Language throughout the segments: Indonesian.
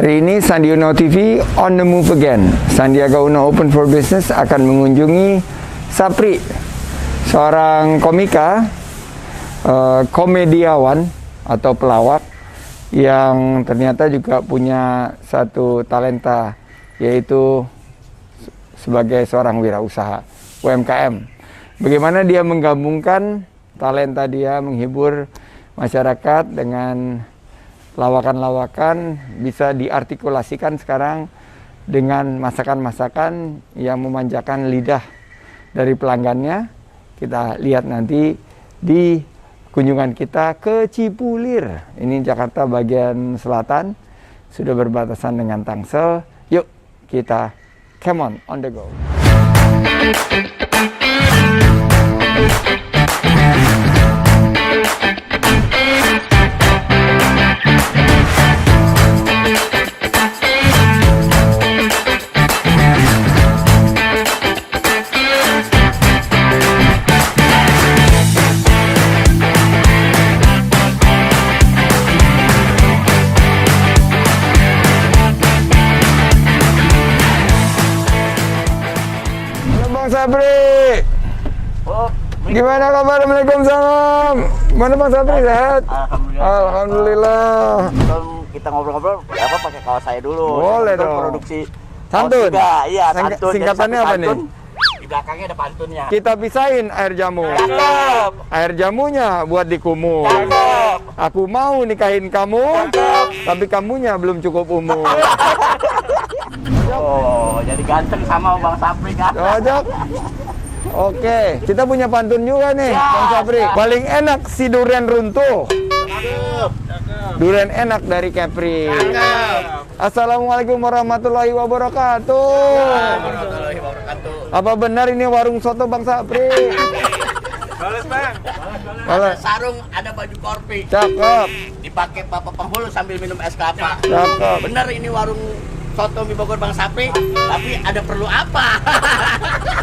Hari ini Sandi Uno TV on the move again. Sandiaga Uno Open for Business akan mengunjungi Sapri, seorang komika, komediawan atau pelawak yang ternyata juga punya satu talenta, yaitu sebagai seorang wirausaha UMKM. Bagaimana dia menggabungkan talenta dia menghibur masyarakat dengan lawakan-lawakan bisa diartikulasikan sekarang dengan masakan-masakan yang memanjakan lidah dari pelanggannya. Kita lihat nanti di kunjungan kita ke Cipulir. Ini Jakarta bagian selatan, sudah berbatasan dengan Tangsel. Yuk kita come on the go. Sapri, gimana kabar? Waalaikumsalam. Mana Bang Sapri, sehat? Alhamdulillah. Sebelum kita ngobrol-ngobrol, apa pakai kaos saya dulu? Boleh dong. Produksi santun. Iya, santun. Singkatannya apa nih? Di belakangnya ada pantunnya. Kita pisahin air jamu. Cakep. Air jamunya buat dikumur. Cakep. Aku mau nikahin kamu, tapi kamunya belum cukup umur. Oh, jadi ganteng sama Bang Sapri kan? Cocok. Oke, kita punya pantun juga nih, Bang Sapri. Paling enak si durian runtuh. Durian enak dari Kepri. Assalamualaikum warahmatullahi wabarakatuh. Apa benar ini warung soto Bang Sapri? Balas Bang. Balas. Ada sarung, ada baju korpi. Cakep. Dipakai Papa penghulu sambil minum es kelapa. Cakep. Bener ini warung soto mie Bogor Bang Sapri, tapi ada perlu apa?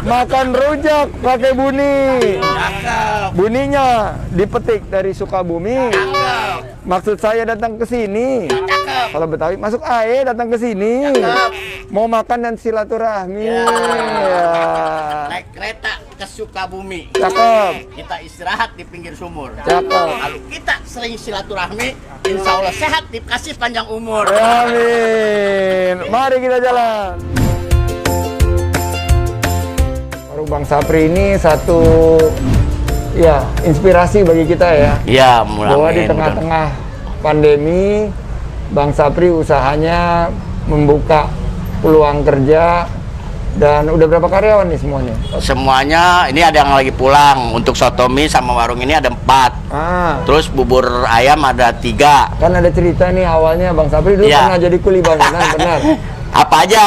Makan rujak pakai buni. Cakep. Buninya dipetik dari Sukabumi. Cakep. Maksud saya datang ke sini. Cakep. Kalau Betawi masuk air datang ke sini. Cakep. Mau makan dan silaturahmi. Ya. Ya. Naik kereta ke Sukabumi. Cakep. Kita istirahat di pinggir sumur. Cakep. Lalu kita sering silaturahmi, insya Allah sehat, dikasih panjang umur. Amin. Mari kita jalan. Warung Bang Sapri ini satu ya inspirasi bagi kita ya. Iya, Bahwa di tengah-tengah pandemi, Bang Sapri usahanya membuka peluang kerja. Dan udah berapa karyawan nih semuanya? Semuanya, ini ada yang lagi pulang. Untuk sotomi sama warung ini ada 4. Terus bubur ayam ada 3. Kan ada cerita nih awalnya Bang Sapri dulu Ya. pernah jadi kuli bangunan, benar? Apa aja,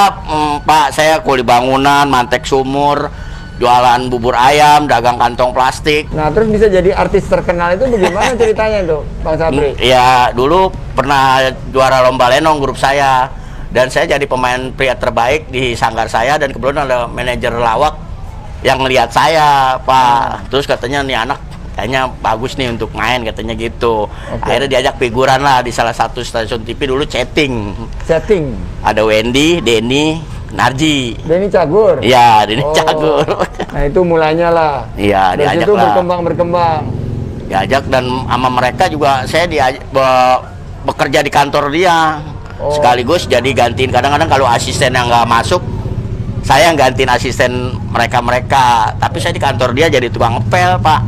Pak? Saya kuli bangunan, mantek sumur, jualan bubur ayam, dagang kantong plastik. Nah, terus bisa jadi artis terkenal itu bagaimana ceritanya tuh, Bang Sapri? Ya, dulu pernah juara lomba lenong grup saya. Dan saya jadi pemain pria terbaik di sanggar saya, dan kebetulan ada manajer lawak yang ngelihat saya, Pak. Terus katanya nih anak kayaknya bagus nih untuk main, katanya gitu. Akhirnya diajak figuran lah di salah satu stasiun TV dulu, chatting. Ada Wendy, Denny, Narji. Denny Cagur? Iya, Denny Cagur. Nah, itu mulanya lah. Iya, dari diajak situ lah. berkembang. Diajak, dan sama mereka juga saya bekerja di kantor dia. Sekaligus jadi gantiin, kadang-kadang kalau asisten yang nggak masuk, saya yang gantiin asisten mereka. Tapi saya di kantor dia jadi tukang ngepel, Pak.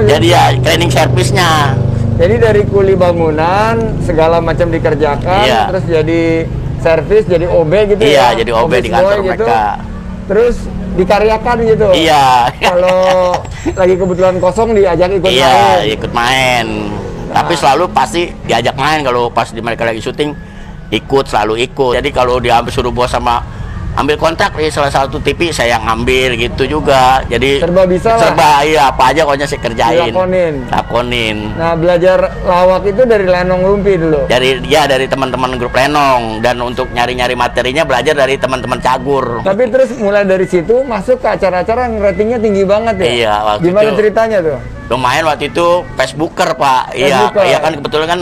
Jadi ya cleaning service-nya. Jadi dari kuli bangunan segala macam dikerjakan, Iya. terus jadi servis, jadi OB gitu ya? Iya, jadi OB di kantor boy mereka. Terus dikaryakan gitu? Iya. Kalau lagi kebetulan kosong diajak ikut main? Iya, ikut main. Tapi selalu pasti diajak main kalau pas mereka lagi syuting. Selalu ikut. Jadi kalau dia suruh bos sama ambil kontrak di salah satu TV, saya ngambil gitu juga. Jadi serba bisa lah. Serba, iya, apa aja pokoknya saya kerjain. Lakonin. Nah, belajar lawak itu dari Lenong Rumpi dulu? Dari teman-teman grup Lenong. Dan untuk nyari-nyari materinya belajar dari teman-teman Cagur. Tapi terus mulai dari situ masuk ke acara-acara yang ratingnya tinggi banget ya? Iya, waktu Gimana itu ceritanya tuh? lumayan waktu itu Facebooker, Pak. Iya kan kebetulan kan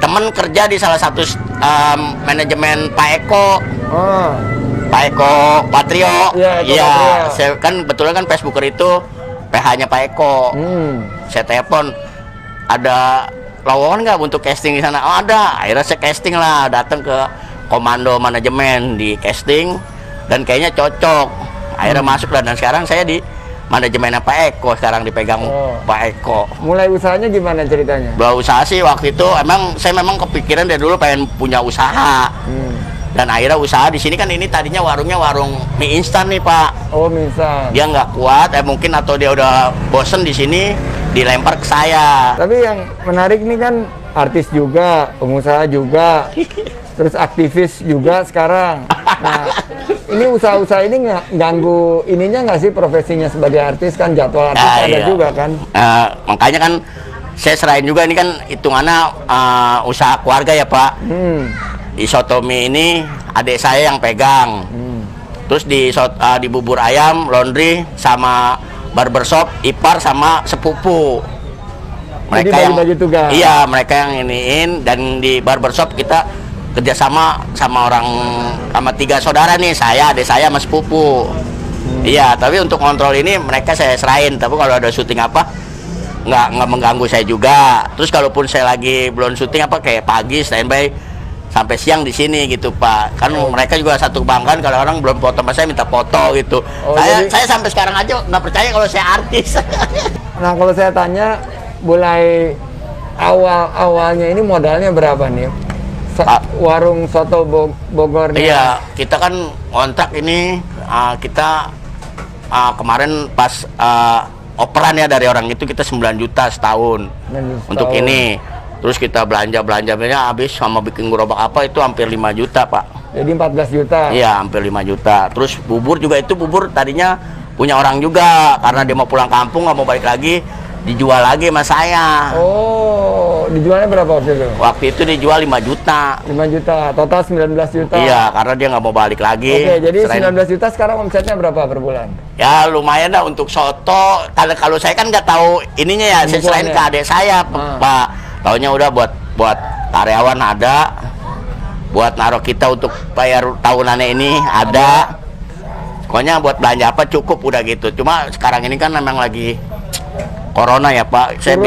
teman kerja di salah satu manajemen Pak Eko. Oh. Pak Eko Patrio. Iya, Eko Iya, Patrio. saya kan betulan kan Facebooker itu PH-nya Pak Eko. Saya telepon, ada lowongan nggak untuk casting di sana? Oh ada. Akhirnya saya casting lah, datang ke komando manajemen di casting dan kayaknya cocok. Akhirnya masuk lah, dan sekarang saya di manajemennya Pak Eko, sekarang dipegang Pak Eko. Mulai usahanya gimana ceritanya? Usaha sih waktu itu saya memang kepikiran dari dulu pengen punya usaha. Dan akhirnya usaha di sini kan, ini tadinya warungnya warung mie instan nih Pak. Oh, misal. Dia nggak kuat, mungkin atau dia udah bosen di sini, dilempar ke saya. Tapi yang menarik nih kan artis juga, pengusaha juga, terus aktivis juga sekarang. Nah, ini usaha-usaha ini nggak ganggu ininya nggak sih, profesinya sebagai artis kan, jadwal artis ada iya. juga kan? Makanya kan saya serahin juga, ini kan hitungannya usaha keluarga ya Pak. Isotomi ini adik saya yang pegang. Terus di bubur ayam, laundry, sama barbershop, ipar sama sepupu. Jadi bagi-bagi tugas. Iya, mereka yang iniin. Dan di barbershop kita kerjasama sama 3 saudara nih, saya, adik saya, sama sepupu. Iya, tapi untuk kontrol ini mereka saya serahin. Tapi kalau ada syuting apa, nggak mengganggu saya juga. Terus kalaupun saya lagi belum syuting apa, kayak pagi standby sampai siang di sini gitu Pak. Kan mereka juga satu kebanggaan kalau orang belum foto sama saya, minta foto gitu. Saya sampai sekarang aja nggak percaya kalau saya artis. Nah, kalau saya tanya, mulai awalnya ini modalnya berapa nih? Warung soto Bogor nih. Iya, kita kan kontrak ini kita kemarin pas operan ya dari orang itu, kita 9 juta setahun untuk ini. Terus kita belanjanya habis, sama bikin gerobak apa itu hampir 5 juta Pak. Jadi 14 juta. Iya, hampir 5 juta. Terus bubur juga, itu bubur tadinya punya orang juga, karena dia mau pulang kampung nggak mau balik lagi, dijual lagi sama saya. Oh, dijualnya berapa waktu itu? Waktu itu dijual 5 juta. 5 juta, total 19 juta. Iya, karena dia nggak mau balik lagi. Oke, jadi 19 juta sekarang omsetnya berapa per bulan? Ya lumayan lah untuk soto. Kalau saya kan nggak tahu ininya ya, saya selain ke adik saya Pak. Taunya udah buat karyawan ada, buat naruh kita untuk bayar tahunannya ini ada. Pokoknya buat belanja apa cukup udah gitu. Cuma sekarang ini kan memang lagi corona ya Pak. Saya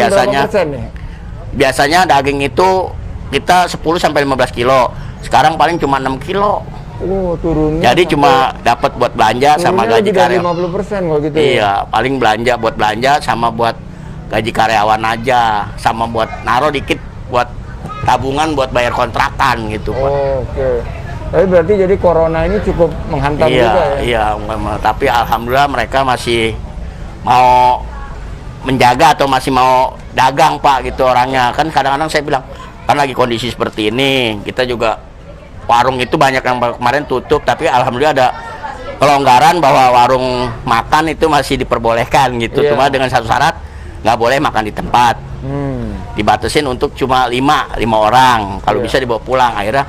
biasanya daging itu kita 10 sampai 15 kilo. Sekarang paling cuma 6 kilo. Oh, turunnya. Jadi cuma dapat buat belanja sama gaji karyawan. 50% kalau gitu. Iya, paling buat belanja sama buat gaji karyawan aja, sama buat naruh dikit buat tabungan buat bayar kontrakan gitu Pak. Oke. Tapi berarti jadi corona ini cukup menghantam juga ya? Iya, tapi alhamdulillah mereka masih mau menjaga atau masih mau dagang Pak gitu orangnya. Kan kadang-kadang saya bilang, kan lagi kondisi seperti ini, kita juga warung itu banyak yang kemarin tutup, tapi alhamdulillah ada kelonggaran bahwa warung makan itu masih diperbolehkan gitu. Cuma dengan satu syarat, nggak boleh makan di tempat, dibatasin untuk cuma 5 orang, kalau bisa dibawa pulang. Akhirnya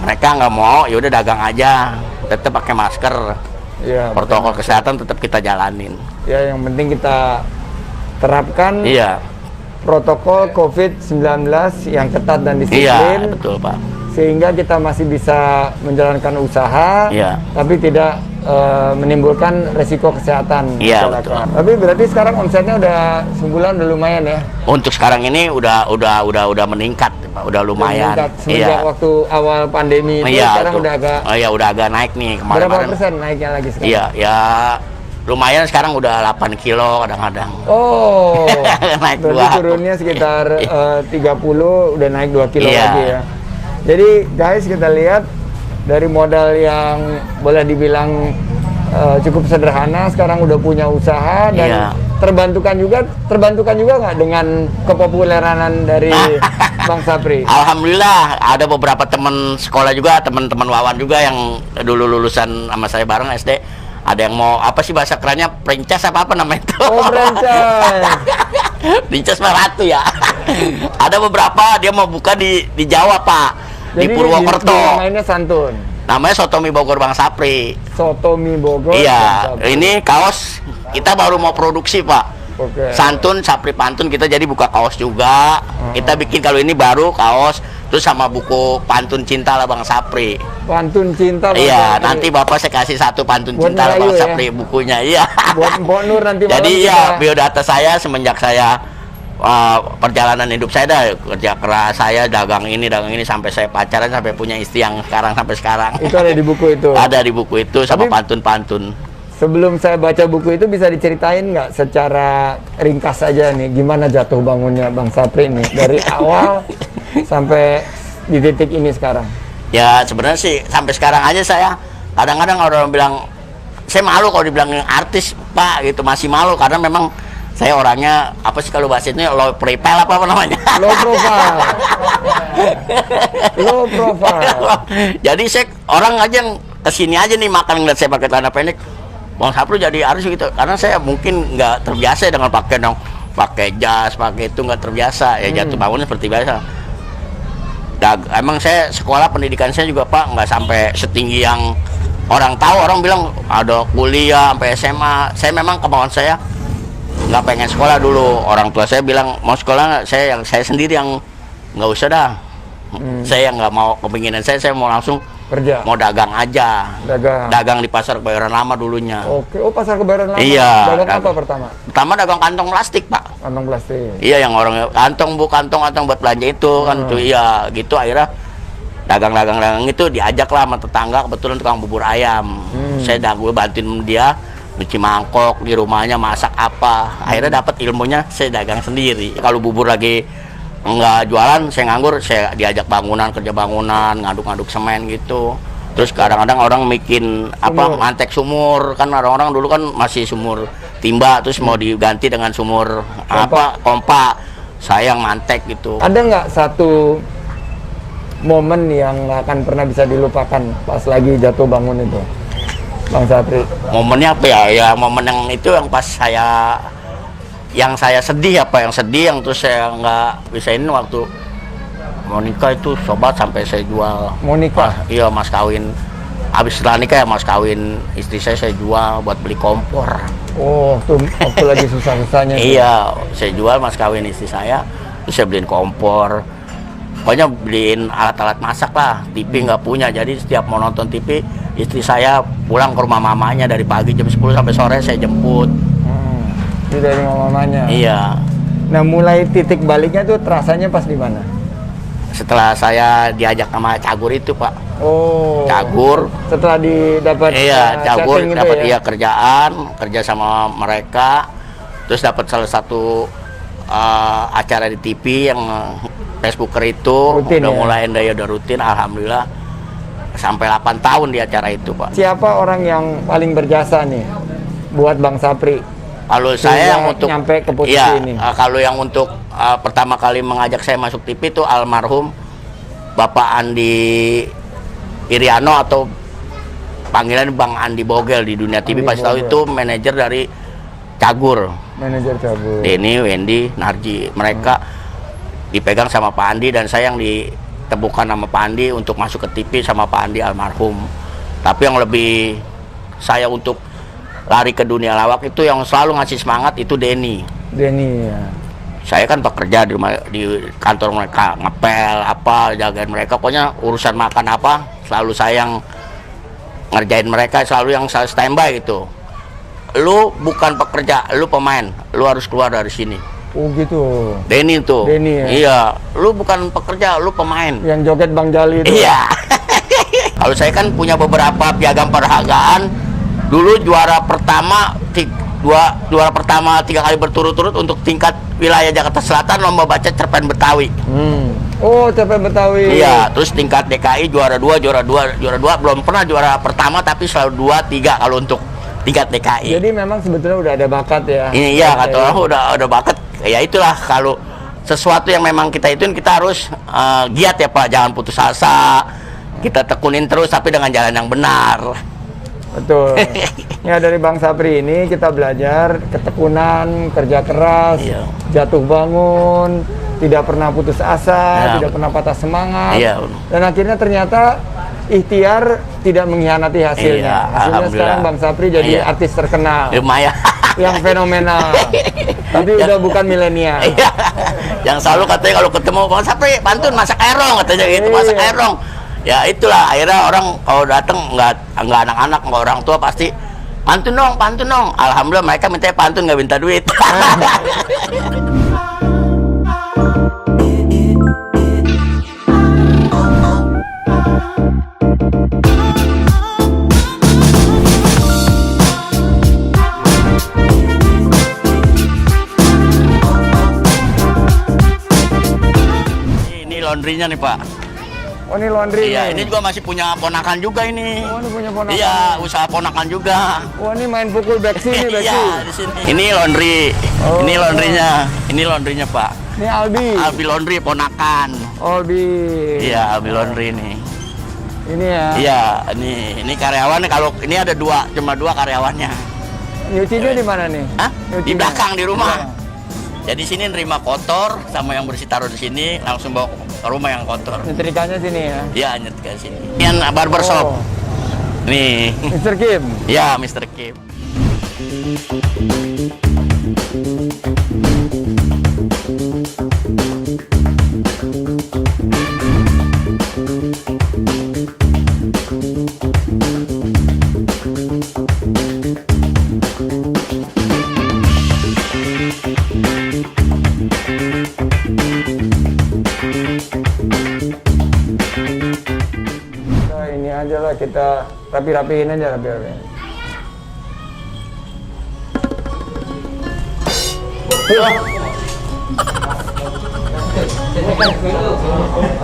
mereka nggak mau, ya udah dagang aja, tetap pakai masker, protokol kesehatan tetap kita jalanin. Ya, yang penting kita terapkan protokol COVID-19 yang ketat dan disiplin. Iya, betul Pak. Sehingga kita masih bisa menjalankan usaha, tapi tidak menimbulkan resiko kesehatan. Iya, betul. Tapi berarti sekarang omsetnya udah sebulan udah lumayan ya? Untuk sekarang ini udah meningkat, Pak. Udah lumayan. Semenjak waktu awal pandemi itu, sekarang udah agak. Udah agak naik nih kemarin. Berapa persen naiknya lagi sekarang? Iya, ya lumayan, sekarang udah 8 kilo kadang-kadang. Oh, naik berarti turunnya sekitar 30, udah naik 2 kilo lagi ya. Jadi guys, kita lihat dari modal yang boleh dibilang cukup sederhana, sekarang udah punya usaha dan terbantukan juga nggak dengan kepopuleran dari Bang Sapri? Alhamdulillah, ada beberapa teman sekolah juga, teman-teman Wawan juga yang dulu lulusan sama saya bareng SD. Ada yang mau apa sih bahasa kerennya, franchise apa namanya itu? Oh, franchise. Franchise mah ratu ya. Ada beberapa dia mau buka di Jawa Pak. Di Purwokerto. Namanya Santun. Namanya Sotomi Bogor Bang Sapri. Sotomi Bogor. Iya, ini kaos kita baru mau produksi Pak. Santun, Sapri Pantun, kita jadi buka kaos juga. Kita bikin kalau ini baru kaos. Terus sama buku Pantun Cinta lah Bang Sapri. Pantun Cinta Bang Iya, Sapri. nanti Bapak saya kasih satu Pantun Buat Cinta lah Bang Melayu, Sapri bukunya. Iya. Buat Mpok Nur nanti malam Jadi kita- ya biodata saya semenjak saya perjalanan hidup saya dah kerja keras saya dagang ini sampai saya pacaran sampai punya istri yang sampai sekarang. Itu ada di buku itu. Ada di buku itu sama Tapi- pantun-pantun. Sebelum saya baca buku itu bisa diceritain nggak secara ringkas saja nih gimana jatuh bangunnya Bang Sapri nih dari awal sampai di titik ini sekarang. Ya sebenarnya sih sampai sekarang aja saya kadang-kadang orang bilang saya malu kalau dibilang artis Pak gitu, masih malu karena memang saya orangnya apa sih kalau bahasa ini low profile apa namanya? Low profile. Low profile. Jadi saya orang aja yang kesini aja nih makan ngeliat saya pakai celana pendek, Bang Sapri jadi artis gitu, karena saya mungkin nggak terbiasa dengan pakai jas, pakai itu nggak terbiasa ya jatuh bangunnya seperti biasa. Emang saya sekolah pendidikan saya juga Pak nggak sampai setinggi yang orang tahu, orang bilang ada kuliah sampai SMA. Saya memang kemauan saya nggak pengen sekolah dulu, orang tua saya bilang mau sekolah nggak, saya sendiri yang nggak usah dah. Saya nggak mau, kepinginan saya mau langsung Kerja. mau dagang aja, Dagang. di pasar Kebayoran Lama dulunya. Oke. Oh, pasar Kebayoran Lama. Iya, Dagang apa dagang. pertama? Pertama dagang kantong plastik Pak. Kantong plastik. Iya, yang orang kantong buat belanja itu kan tuh, iya gitu. Akhirnya dagang itu diajak lah sama tetangga, kebetulan tukang bubur ayam. Saya bantuin dia cuci mangkok di rumahnya, masak apa. Akhirnya dapat ilmunya, saya dagang sendiri. Kalau bubur lagi nggak jualan, saya nganggur, saya diajak kerja bangunan, ngaduk-ngaduk semen gitu. Terus kadang-kadang orang bikin mantek sumur, kan orang-orang dulu kan masih sumur timba, terus mau diganti dengan sumur pompa. Saya yang mantek gitu. Ada nggak satu momen yang nggak akan pernah bisa dilupakan pas lagi jatuh bangun itu, Bang Sapri? Momennya apa ya? Ya momen yang itu yang pas yang saya sedih yang terus saya nggak bisa ini waktu mau nikah itu sobat sampai saya jual. Mau nikah? Iya, mas kawin. Habis setelah nikah ya mas kawin istri saya jual buat beli kompor. Oh, tuh waktu lagi susah-susahnya. Iya, saya jual mas kawin istri saya, terus saya beliin kompor. Pokoknya beliin alat-alat masak lah. TV nggak punya, jadi setiap mau nonton TV, istri saya pulang ke rumah mamanya dari pagi jam 10 sampai sore saya jemput. Itu dari mamanya. Iya. Nah, mulai titik baliknya tuh terasanya pas di mana? Setelah saya diajak sama Cagur itu Pak. Oh. Cagur. Setelah didapat Iya, Cagur setting itu dapat ya? kerja sama mereka. Terus dapat salah satu acara di TV yang Facebooker itu Rutin, udah ya? mulai udah rutin, alhamdulillah. Sampai 8 tahun di acara itu Pak. Siapa orang yang paling berjasa nih buat Bang Sapri? Kalau Sehingga saya yang untuk nyampe ke posisi iya, ini. kalau yang untuk pertama kali mengajak saya masuk TV itu almarhum Bapak Andi Iriano atau panggilan Bang Andi Bogel di dunia TV. Andi Pas tahu Bogel. itu manajer dari Cagur. Manajer Cagur. Denny, Wendy, Narji, mereka dipegang sama Pak Andi dan saya yang ditemukan sama Pak Andi untuk masuk ke TV sama Pak Andi almarhum. Tapi yang lebih saya untuk lari ke dunia lawak itu yang selalu ngasih semangat itu Denny. Denny ya. Saya kan bekerja di kantor mereka, ngepel apa, jagain mereka, pokoknya urusan makan apa selalu saya yang ngerjain mereka, selalu yang saya standby gitu. Lu bukan pekerja, lu pemain, lu harus keluar dari sini. Oh gitu. Denny tuh. Denny ya? Iya, lu bukan pekerja, lu pemain. Yang joget Bang Jali itu. Iya. Kalau saya kan punya beberapa piagam penghargaan. Dulu juara pertama 3 kali berturut-turut untuk tingkat wilayah Jakarta Selatan lomba baca cerpen Betawi. Oh, cerpen Betawi. Iya, terus tingkat DKI juara 2, belum pernah juara pertama tapi selalu 2, 3 kalau untuk tingkat DKI. Jadi memang sebetulnya udah ada bakat ya. Ini iya kata orang udah bakat. Ya itulah kalau sesuatu yang memang kita ituin kita harus giat ya Pak, jangan putus asa. Kita tekunin terus tapi dengan jalan yang benar. Betul. Ya dari Bang Sapri ini kita belajar ketekunan, kerja keras, Iya. jatuh bangun, tidak pernah putus asa, Ya, tidak pernah patah semangat. Iya. Dan akhirnya ternyata ikhtiar tidak mengkhianati hasilnya. Iya, Hasilnya alhamdulillah. sekarang Bang Sapri jadi Iya. artis terkenal Lumayan. yang fenomenal. Tapi udah bukan milenial. Iya. Yang selalu katanya kalau ketemu Bang Sapri, pantun masak erong katanya gitu, masak erong. Ya itulah akhirnya orang kalau datang nggak anak-anak, nggak orang tua pasti pantun dong. Alhamdulillah mereka minta pantun nggak minta duit. Ini laundrynya nih Pak. Oh ini laundry. Iya, nih. ini juga masih punya ponakan juga ini. Oh ini punya ponakan. Iya, usaha ponakan juga. Wah ini main pukul beksi nih beksi. Iya, di sini. Ini laundry. Oh. Ini laundrynya. Ini laundrynya, Pak. Ini Albi. Albi Laundry ponakan. Albi. Iya, Albi Laundry nih. Ini ya. Iya, ini karyawannya kalau ini ada cuma dua karyawannya. Nyucinya di mana nih? Hah? Di Nyucinya? belakang di rumah. Iya. Jadi sini nerima kotor sama yang bersih taruh di sini, langsung bawa ke rumah yang kotor. Nyetrikanya sini ya. Iya, nyet ke sini. Ini barbershop. Oh. Nih. Mr. Kim. Ya, Mr. Kim. Nah, ini aja lah kita rapi-rapiin aja rapi-rapiin.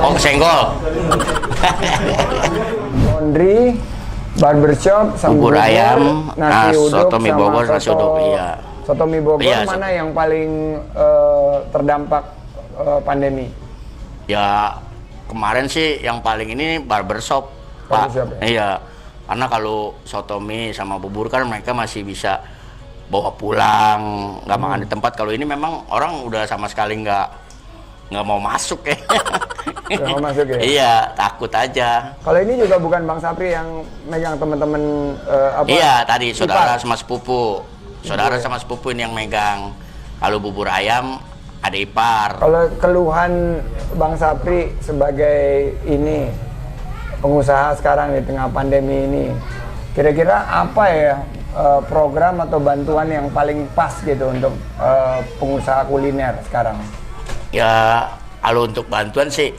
Oh, senggol. Laundry, barbershop, Bubur ayam, nasi uduk, soto mie sama Bogor, nasi uduk, iya. Soto mie Bogor Iya, mana yang paling terdampak pandemi? Ya kemarin sih yang paling ini barbershop, Pak. Barbershop, ya? Iya, karena kalau soto mie sama bubur kan mereka masih bisa bawa pulang, nggak makan di tempat. Kalau ini memang orang udah sama sekali nggak mau masuk ya. Nggak mau masuk ya? Iya, takut aja. Kalau ini juga bukan Bang Sapri yang megang teman-teman apa? Iya, tadi saudara ipar? sama sepupu. Saudara Iya. sama sepupu ini yang megang. Kalau bubur ayam ada ipar. Kalau keluhan Bang Sapri sebagai ini pengusaha sekarang di tengah pandemi ini, kira-kira apa ya program atau bantuan yang paling pas gitu untuk pengusaha kuliner sekarang? Ya, kalau untuk bantuan sih,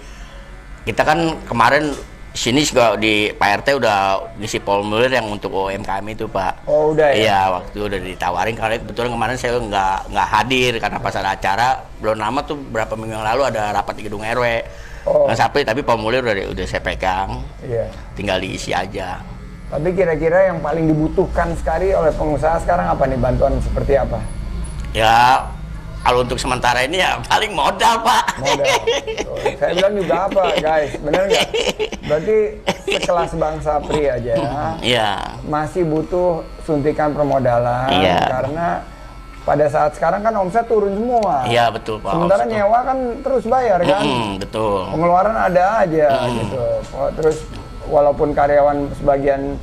kita kan kemarin sini juga di Pak RT udah ngisi formulir yang untuk UMKM itu Pak. Oh udah ya? Iya, waktu udah ditawarin karena kebetulan kemarin saya nggak hadir karena pas ada acara. Belum lama tuh berapa minggu yang lalu ada rapat di gedung RW. Oh. Nggak sampai, tapi formulir udah saya pegang. Iya. Tinggal diisi aja. Tapi kira-kira yang paling dibutuhkan sekali oleh pengusaha sekarang apa nih, bantuan seperti apa? Ya, kalau untuk sementara ini ya paling modal Pak. Modal. Oh, saya bilang juga apa guys, bener nggak? Berarti sekelas Bang Sapri aja Iya. masih butuh suntikan permodalan Iya. karena pada saat sekarang kan omset turun semua. Iya betul Pak. Sementara Betul. nyewa kan terus bayar kan, Betul. pengeluaran ada aja gitu. Oh, terus walaupun karyawan sebagian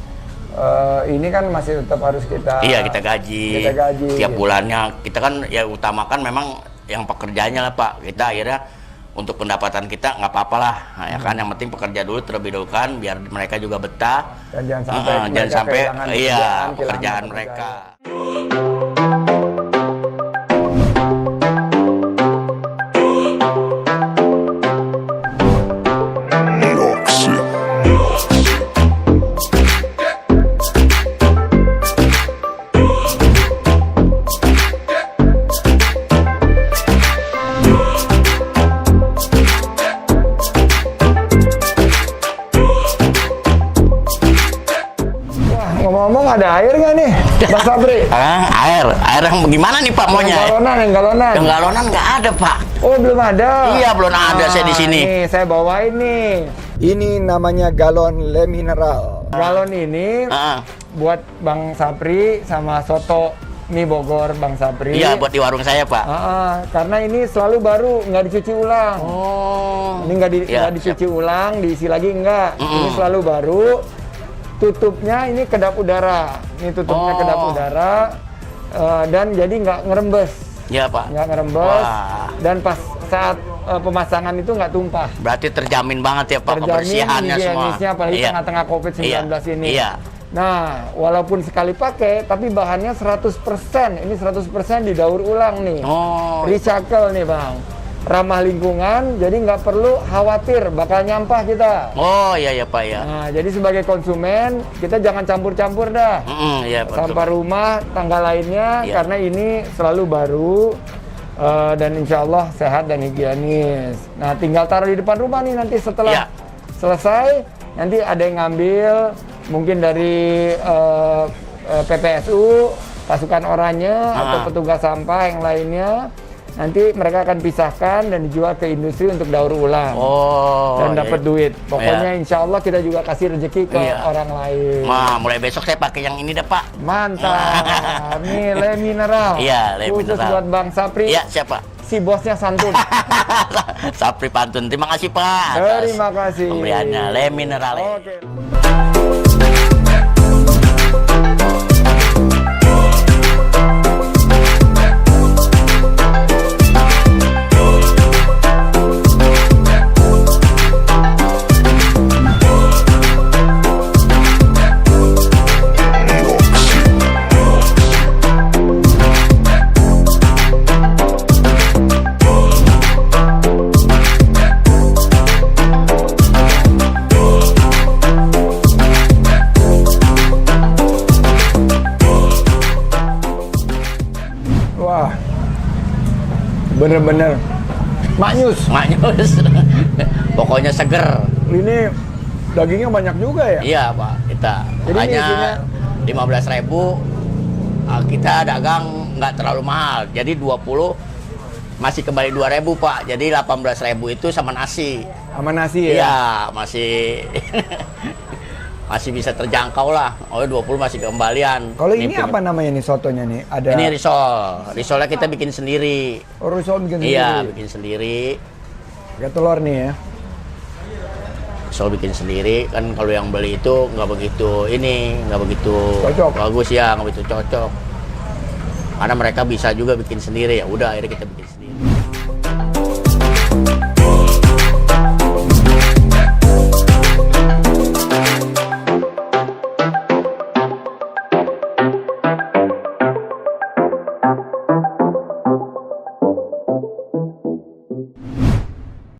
ini kan masih tetap harus kita Kita gaji. Kita gaji, Tiap gitu. bulannya. Kita kan ya utamakan memang yang pekerjanya lah Pak. Kita akhirnya untuk pendapatan kita nggak apa-apa lah. Nah, ya kan yang penting pekerja dulu terlebih dahulu kan biar mereka juga betah. Dan jangan sampai jangan mereka sampai kehilangan pekerjaan kehilangan mereka. Wah, ngomong-ngomong ada air nggak nih, Bang Sapri? Air yang gimana nih Pak maunya? Yang galonan. Yang galonan nggak ada Pak. Oh, belum ada. Iya, belum ada saya di sini. Nih, saya bawain nih. Ini namanya galon Le Mineral. Galon ini buat Bang Sapri sama soto mie Bogor Bang Sapri. Iya, buat di warung saya Pak. Karena ini selalu baru, nggak dicuci ulang. Oh. Ini nggak dicuci ulang, diisi lagi nggak. Ini selalu baru. Tutupnya ini kedap udara. Ini tutupnya kedap udara dan jadi nggak ngerembes. Iya, Pak. nggak ngerembes, Wah. dan pas saat pemasangan itu nggak tumpah. Berarti terjamin banget ya Pak Terjamin kebersihannya semua. higienisnya, apalagi Iya. tengah-tengah COVID-19 ini. Iya. Nah, walaupun sekali pakai, tapi bahannya 100%. Ini 100% didaur ulang nih. Oh. Recycle nih Bang. Ramah lingkungan, jadi nggak perlu khawatir bakal nyampah kita. Oh, iya ya Pak ya. Nah, jadi sebagai konsumen, kita jangan campur-campur dah. Iya, betul. Sampah rumah, tangga lainnya, Iya. karena ini selalu baru. Dan insya Allah sehat dan higienis. Nah, tinggal taruh di depan rumah nih nanti setelah Iya. selesai, nanti ada yang ngambil, mungkin dari PPSU, pasukan oranye, atau petugas sampah yang lainnya. Nanti mereka akan pisahkan dan dijual ke industri untuk daur ulang. Oh. Dan dapat duit. Pokoknya Iya. insya Allah kita juga kasih rezeki ke Iya. orang lain. Wah, mulai besok saya pakai yang ini dah Pak. Mantap. Nih, Le Mineral. Iya, Le Khusus Mineral. buat Bang Sapri. Iya, siapa? Si bosnya santun. Sapri Pantun. Terima kasih Pak. Terima kasih. Pemberiannya Le Mineral. Oke. Wah, bener-bener maknyus. Maknyus. Pokoknya seger. Ini dagingnya banyak juga ya? Iya Pak, kita Jadi ini isinya- hanya 15.000. Kita dagang nggak terlalu mahal, jadi 20 masih kembali 2.000 Pak. Jadi 18.000 itu sama nasi. Sama nasi ya? Iya, masih masih bisa terjangkau lah. Oh 20 masih kembalian. Kalau ini apa namanya nih sotonya nih? Ada Ini risol. Risolnya kita bikin sendiri. risol bikin sendiri. Iya, bikin sendiri. Pakai telur nih ya. Risol bikin sendiri, kan kalau yang beli itu nggak begitu nggak begitu Cocok. bagus ya, nggak begitu cocok. Karena mereka bisa juga bikin sendiri, ya udah akhirnya kita bikin sendiri.